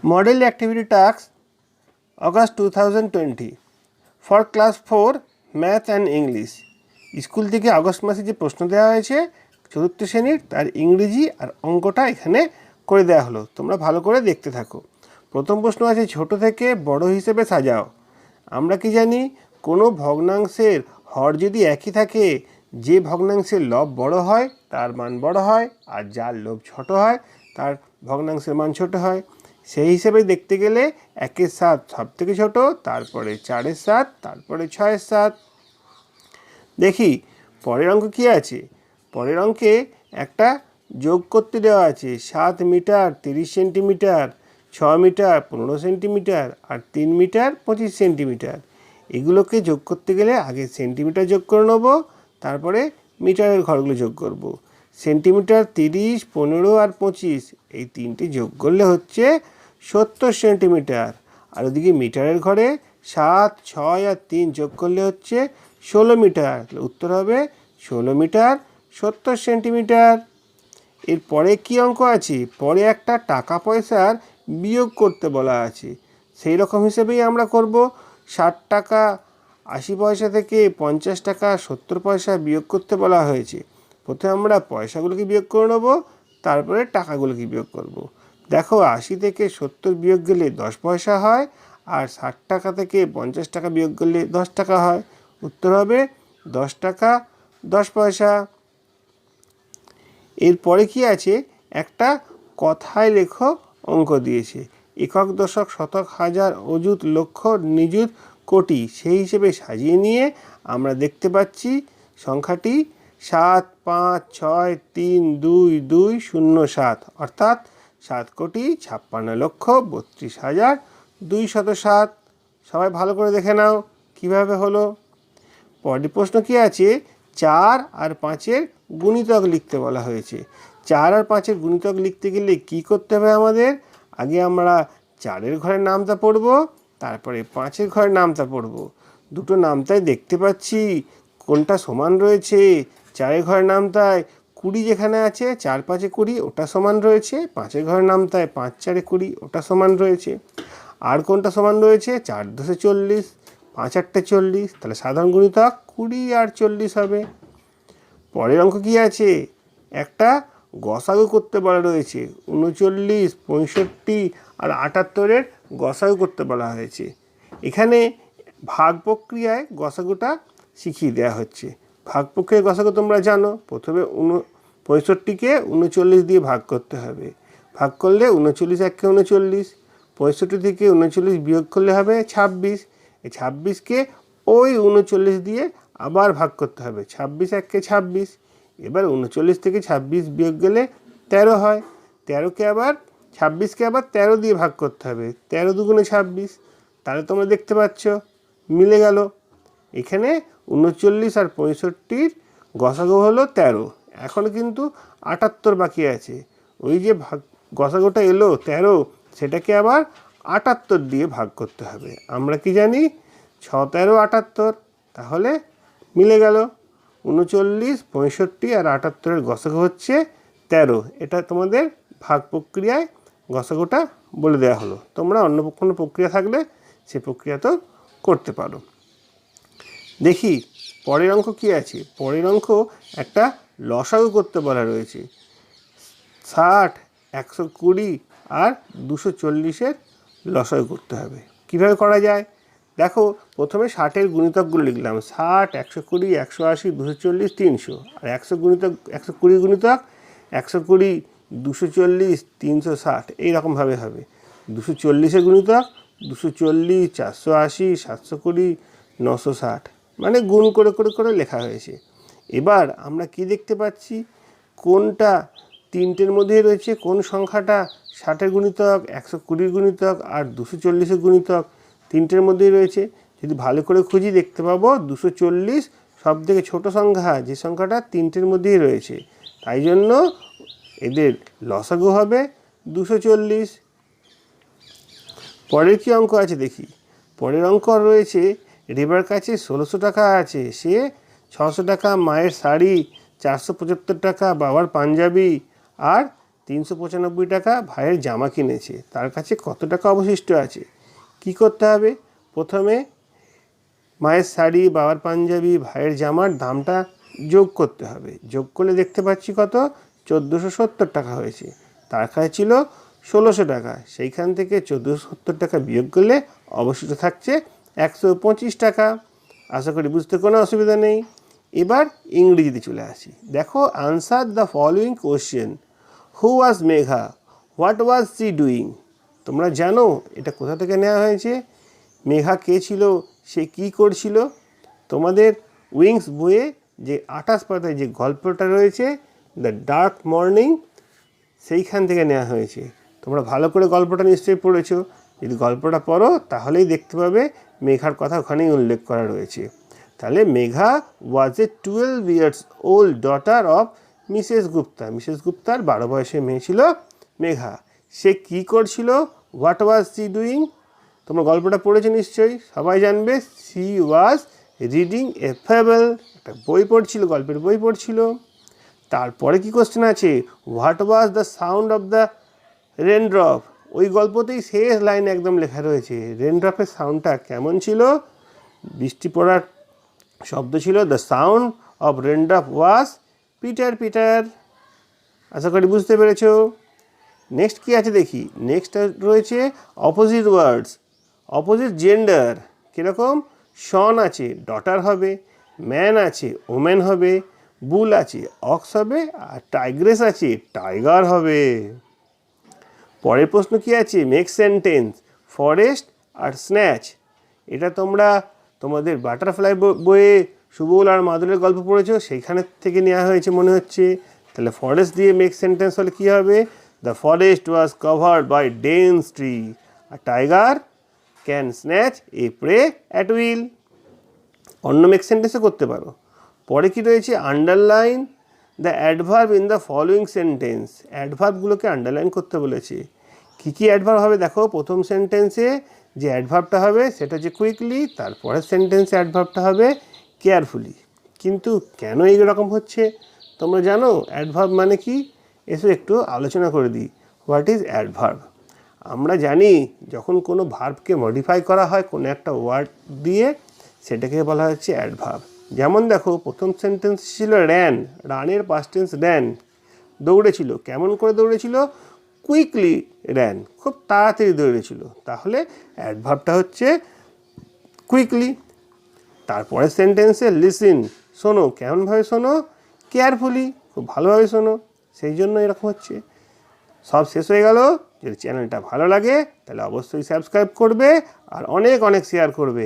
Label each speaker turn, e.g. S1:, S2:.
S1: Model activity task August 2020 for class 4 math and English। School থেকে August মাসে যে প্রশ্ন দেওয়া হয়েছে চতুর্থ শ্রেণীর তার ইংরেজি আর অঙ্কটা এখানে করে দেওয়া হলো। তোমরা ভালো করে দেখতে থাকো। প্রথম প্রশ্ন আছে ছোট থেকে বড় হিসেবে সাজাও। আমরা কি জানি কোনো ভগ্নাংশের হর যদি একই থাকে যে ভগ্নাংশের লব বড় হয় তার মান বড় হয় আর যার লব ছোট হয় তার ভগ্নাংশের মান ছোট হয়। সেই হিসেবে দেখতে গেলে 1-এর 7 সব থেকে ছোটো, তারপরে 4-এর 7, তারপরে 6-এর 7। দেখি পরের অঙ্ক কী আছে। পরের অঙ্কে একটা যোগ করতে দেওয়া আছে 7 মিটার 30 সেন্টিমিটার, 6 মিটার 15 সেন্টিমিটার আর 3 মিটার 25 সেন্টিমিটার। এগুলোকে যোগ করতে গেলে আগে সেন্টিমিটার যোগ করে নেব, তারপরে মিটারের ঘরগুলো যোগ করব। সেন্টিমিটার 30, 15 আর 25 এই তিনটে যোগ করলে হচ্ছে 70 সেন্টিমিটার। আর ওদিকে মিটারের ঘরে 7, 6 আর 3 যোগ করলে হচ্ছে 16 মিটার। উত্তর হবে 16 মিটার 70 সেন্টিমিটার। এরপরে কি অঙ্ক আছে? পরে একটা টাকা পয়সার বিয়োগ করতে বলা আছে। সেই রকম হিসেবেই আমরা করব। 60 টাকা 80 পয়সা থেকে 50 টাকা 70 পয়সা বিয়োগ করতে বলা হয়েছে। প্রথমে আমরা পয়সাগুলোকে বিয়োগ করে নেব, তারপরে টাকাগুলোকে বিয়োগ করব। দেখো 80 থেকে 70 বিয়োগ গেলে 10 পয়সা হয়, আর 60 টাকা থেকে 50 টাকা বিয়োগ করলে 10 টাকা হয়। উত্তর হবে 10 টাকা 10 পয়সা। এরপরে কি আছে? একটা কথায় লেখো অঙ্ক দিয়েছে। একক, দশক, শতক, হাজার, অযুত, লক্ষ, নিযুত, কোটি সেই হিসেবে সাজিয়ে নিয়ে আমরা দেখতে পাচ্ছি সংখ্যাটি 7, 5, 6, 3, 2, 2, 0, 7 অর্থাৎ 7,56,32,207। সবাই ভালো করে দেখে নাও কিভাবে হলো। পরের প্রশ্ন কি আছে? 4 আর 5-এর গুণিতক লিখতে বলা হয়েছে। 4 আর 5-এর গুণিতক লিখতে গেলে কি করতে হবে আমাদের? আগে আমরা 4-এর ঘরের নামতা পড়ব, তারপরে 5-এর ঘরের নামতা পড়ব। দুটো নামতায় দেখতে পাচ্ছি কোনটা সমান রয়েছে। 4-এর ঘরের নামতায় 20 যেখানে আছে 4, 5, 20 ওটা সমান রয়েছে। 5-এর ঘরের নামতায় 5, 4, 20 ওটা সমান রয়েছে। আর কোনটা সমান রয়েছে? 4, 10, 40, 5, 8, 40। তাহলে সাধারণ গুণিতক 20 আর 40 হবে। পরের অঙ্ক কি আছে? একটা গসাগু করতে বলা রয়েছে। 39, 65 আর 78-এর গসাগু করতে বলা হয়েছে। এখানে ভাগ প্রক্রিয়ায় গসাগুটা শিখিয়ে দেওয়া হচ্ছে। ভাগ প্রক্রিয়ায় গসাগু তোমরা জানো। প্রথমে 65-কে 39 দিয়ে ভাগ করতে হবে। ভাগ করলে 39 1 39, 65 থেকে 39 বিয়োগ করলে হবে 26। এই 26-কে ওই 39 দিয়ে আবার ভাগ করতে হবে। 26 1 26। এবার 39 থেকে 26 বিয়োগ গেলে 13 হয়। 13-কে আবার 26-কে আবার 13 দিয়ে ভাগ করতে হবে। 13 দুগুণে 26। তাহলে তোমরা দেখতে পাচ্ছ মিলে গেল। এখানে 39 আর 65-র গসাগু হলো 13। এখন কিন্তু 78 বাকি আছে। ওই যে গসাগুটা এলো 13, সেটাকে আবার 78 দিয়ে ভাগ করতে হবে। আমরা কি জানি? 6, 13, 78। তাহলে মিলে গেল। 39, 65 আর 78-এর গসাগু হচ্ছে 13। এটা তোমাদের ভাগ প্রক্রিয়ায় গসাগুটা বলে দেওয়া হলো। তোমরা অন্য কোনো প্রক্রিয়া থাকলে সে প্রক্রিয়াতেও করতে পারো। দেখি পরের অঙ্ক কি আছে। পরের অঙ্ক একটা লসাগু করতে বলা রয়েছে। 60, 120 আর 240-এর লসাগু করতে হবে। কিভাবে করা যায়? দেখো প্রথমে 60-এর গুণিতকগুলো লিখলাম। 60, 120, 180, 240, 300। আর 120 গুণিতক 120, 240, 360 এইরকমভাবে হবে। 240-এর গুণিতক 240, 480, 720, 960 মানে গুণ করে করে করে লেখা হয়েছে। এবার আমরা কি দেখতে পাচ্ছি? কোনটা তিনটের মধ্যেই রয়েছে? কোন সংখ্যাটা 60-এর গুণিতক, 120-এর গুণিতক আর 240-এর গুণিতক তিনটের মধ্যেই রয়েছে? যদি ভালো করে খুঁজি দেখতে পাবো 240 সব থেকে ছোটো সংখ্যা, যে সংখ্যাটা তিনটের মধ্যেই রয়েছে। তাই জন্য এদের লসাগু হবে 240। পরের কি অঙ্ক আছে দেখি। পরের অঙ্ক রয়েছে রেবার কাছে 1600 টাকা আছে। সে 600 টাকা মায়ের শাড়ি, 475 টাকা বাবার পাঞ্জাবি আর 395 টাকা ভাইয়ের জামা কিনেছে, তার কাছে কত টাকা অবশিষ্ট আছে? কি করতে হবে? প্রথমে মায়ের শাড়ি, বাবার পাঞ্জাবি, ভাইয়ের জামার দামটা যোগ করতে হবে। যোগ করলে দেখতে পাচ্ছি কত? 1470 টাকা হয়েছে। তার কাছে ছিল 1600 টাকা, সেইখান থেকে 1470 টাকা বিয়োগ করলে অবশিষ্ট থাকছে 125 টাকা। আশা করি বুঝতে কোনো অসুবিধা নেই। এবার ইংরেজিতে চলে আসি। দেখো, answer the following question. Who was Megha? What was she doing? তোমরা জানো এটা কোথা থেকে নেওয়া হয়েছে? মেঘা কে ছিল? সে কি করছিল? তোমাদের উইংস বইয়ে যে 28 পাতায় যে গল্পটা রয়েছে, দ্য ডার্ক মর্নিং, সেইখান থেকে নেওয়া হয়েছে। তোমরা ভালো করে গল্পটা নিশ্চয়ই পড়েছো। যদি গল্পটা পড়ো তাহলেই দেখতে পাবে মেঘার কথা ওখানেই উল্লেখ করা রয়েছে। তাহলে Megha was a 12 years old daughter of Mrs Gupta. Mrs গুপ্তার 12 বয়সের মেয়ে ছিল মেঘা। সে কি করছিল? What was she doing? তোমরা গল্পটা পড়েছো নিশ্চয়ই, সবাই জানবে। She was reading a fable, একটা বই পড়ছিল, গল্পের বই পড়ছিল। তারপরে কি কোশ্চেন আছে? What was the sound of the raindrop? ওই গল্পতেই শেষ লাইন একদম লেখা রয়েছে রেনড্রপের সাউন্ডটা কেমন ছিল। বৃষ্টি পড়ার শব্দ ছিল the sound of raindrop was pitter patter. আশা করি বুঝতে পেরেছো। নেক্সট কি আছে দেখি। নেক্সট রয়েছে অপোজিট ওয়ার্ডস, অপোজিট জেন্ডার। কীরকম? শন আছে, ডটার হবে। ম্যান আছে, ওম্যান হবে। বুল আছে, অক্স হবে। আর টাইগ্রেস আছে, টাইগার হবে। পরের প্রশ্ন কি আছে? মেক সেন্টেন্স, ফরেস্ট আর স্ন্যাচ। এটা তোমরা তোমাদের বাটারফ্লাই বইয়ে সুবল আর মাদুরের গল্প পড়েছো, সেইখানের থেকে নেওয়া হয়েছে মনে হচ্ছে। তাহলে ফরেস্ট দিয়ে মেক সেন্টেন্স হলে কী হবে? The forest was covered by dense tree. আর tiger can snatch a prey at will. অন্য মেক সেন্টেন্সও করতে পারো। পরে কি রয়েছে? Underline the adverb in the following sentence. অ্যাডভার্বগুলোকে আন্ডারলাইন করতে বলেছে। কী কী অ্যাডভার্ব হবে দেখো। প্রথম সেন্টেন্সে যে অ্যাডভার্বটা হবে সেটা হচ্ছে কুইকলি, তারপরের সেন্টেন্সে অ্যাডভার্বটা হবে কেয়ারফুলি। কিন্তু কেন এইরকম হচ্ছে তোমরা জানো? অ্যাডভার্ব মানে কি? এসে একটু আলোচনা করে দিই। What is adverb? আমরা জানি যখন কোনো ভার্বকে মডিফাই করা হয় কোনো একটা ওয়ার্ড দিয়ে, সেটাকে বলা হচ্ছে অ্যাডভার্ব। যেমন দেখো, প্রথম সেন্টেন্স ছিল র্যান, রানের পাস্ট টেন্স র্যান, দৌড়েছিল। কেমন করে দৌড়েছিল? কুইকলি র্যান, খুব তাড়াতাড়ি দৌড়েছিল। তাহলে অ্যাডভার্বটা হচ্ছে কুইকলি। তারপরের সেন্টেন্সে লিসিন, শোনো। কেমনভাবে শোনো? কেয়ারফুলি, খুব ভালোভাবে শোনো। সেই জন্য এরকম হচ্ছে। সব শেষ হয়ে গেল। যদি চ্যানেলটা ভালো লাগে তাহলে অবশ্যই সাবস্ক্রাইব করবে আর অনেক অনেক শেয়ার করবে।